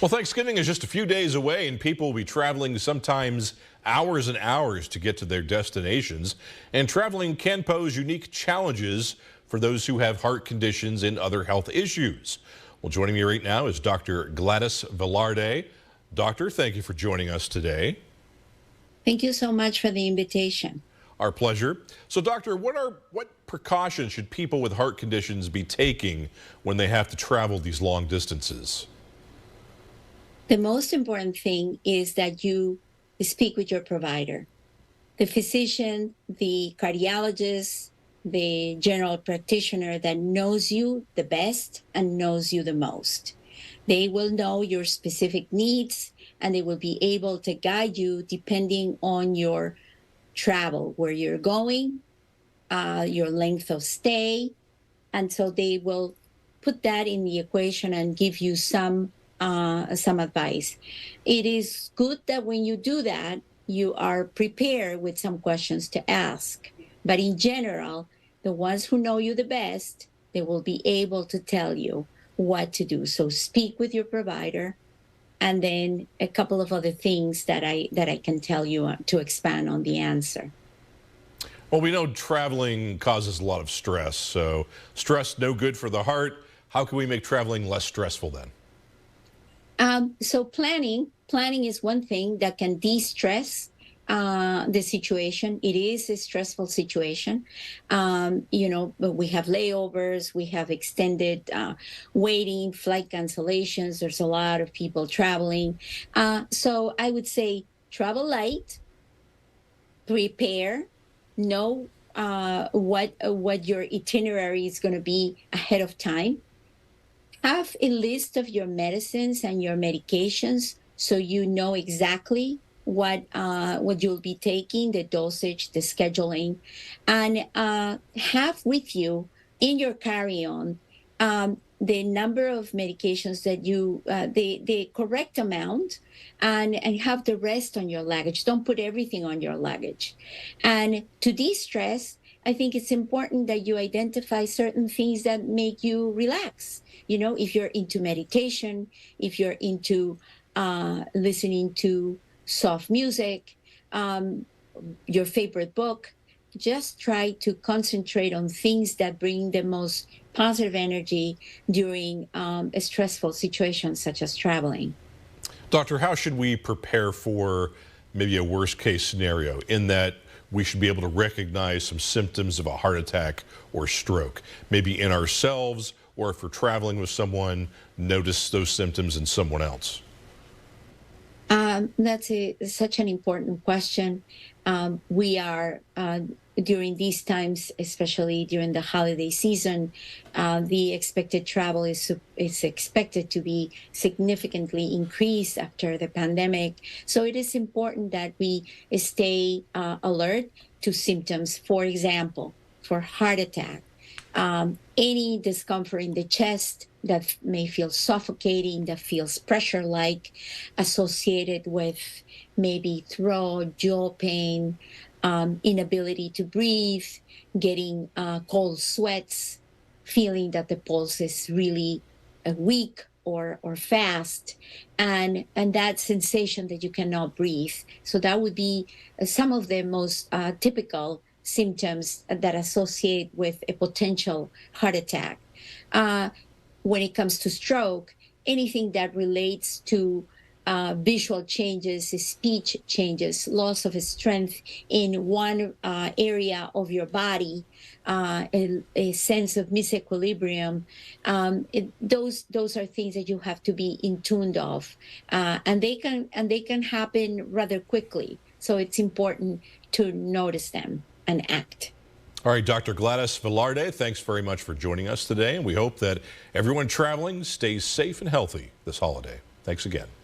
Well, Thanksgiving is just a few days away, and people will be traveling sometimes hours and hours to get to their destinations. And traveling can pose unique challenges for those who have heart conditions and other health issues. Well, joining me right now is Dr. Gladys Velarde. Doctor, thank you for joining us today. Thank you so much for the invitation. Our pleasure. So, doctor, what precautions should people with heart conditions be taking when they have to travel these long distances? The most important thing is that you speak with your provider, the physician, the cardiologist, the general practitioner that knows you the best and knows you the most. They will know your specific needs and they will be able to guide you depending on your travel, where you're going, your length of stay. And so they will put that in the equation and give you some advice. It is good that when you do that, you are prepared with some questions to ask. But in general, the ones who know you the best, they will be able to tell you what to do. So speak with your provider, and then a couple of other things that I can tell you to expand on the answer. Well, we know traveling causes a lot of stress. So stress no good for the heart. How can we make traveling less stressful then? So planning is one thing that can de-stress the situation. It is a stressful situation. But we have layovers, we have extended waiting, flight cancellations. There's a lot of people traveling. So I would say travel light, prepare, know what your itinerary is going to be ahead of time. Have a list of your medicines and your medications so you know exactly what you'll be taking, the dosage, the scheduling, and have with you in your carry-on the number of medications that you, the correct amount, and have the rest on your luggage. Don't put everything on your luggage. And to de-stress, I think it's important that you identify certain things that make you relax. You know, if you're into meditation, if you're into listening to soft music, your favorite book, just try to concentrate on things that bring the most positive energy during a stressful situation such as traveling. Doctor, how should we prepare for maybe a worst case scenario in that we should be able to recognize some symptoms of a heart attack or stroke, maybe in ourselves, or if we're traveling with someone, notice those symptoms in someone else? That's such an important question. We are, during these times, especially during the holiday season, the expected travel is expected to be significantly increased after the pandemic. So it is important that we stay alert to symptoms. For example, for heart attack, any discomfort in the chest that may feel suffocating, that feels pressure-like, associated with maybe throat, jaw pain, inability to breathe, getting cold sweats, feeling that the pulse is really weak or fast, and that sensation that you cannot breathe. So that would be some of the most typical symptoms that associate with a potential heart attack. When it comes to stroke, anything that relates to visual changes, speech changes, loss of strength in one area of your body, a sense of misequilibrium, those are things that you have to be in tune of, and they can happen rather quickly. So it's important to notice them and act. All right, Dr. Gladys Velarde, thanks very much for joining us today, and we hope that everyone traveling stays safe and healthy this holiday. Thanks again.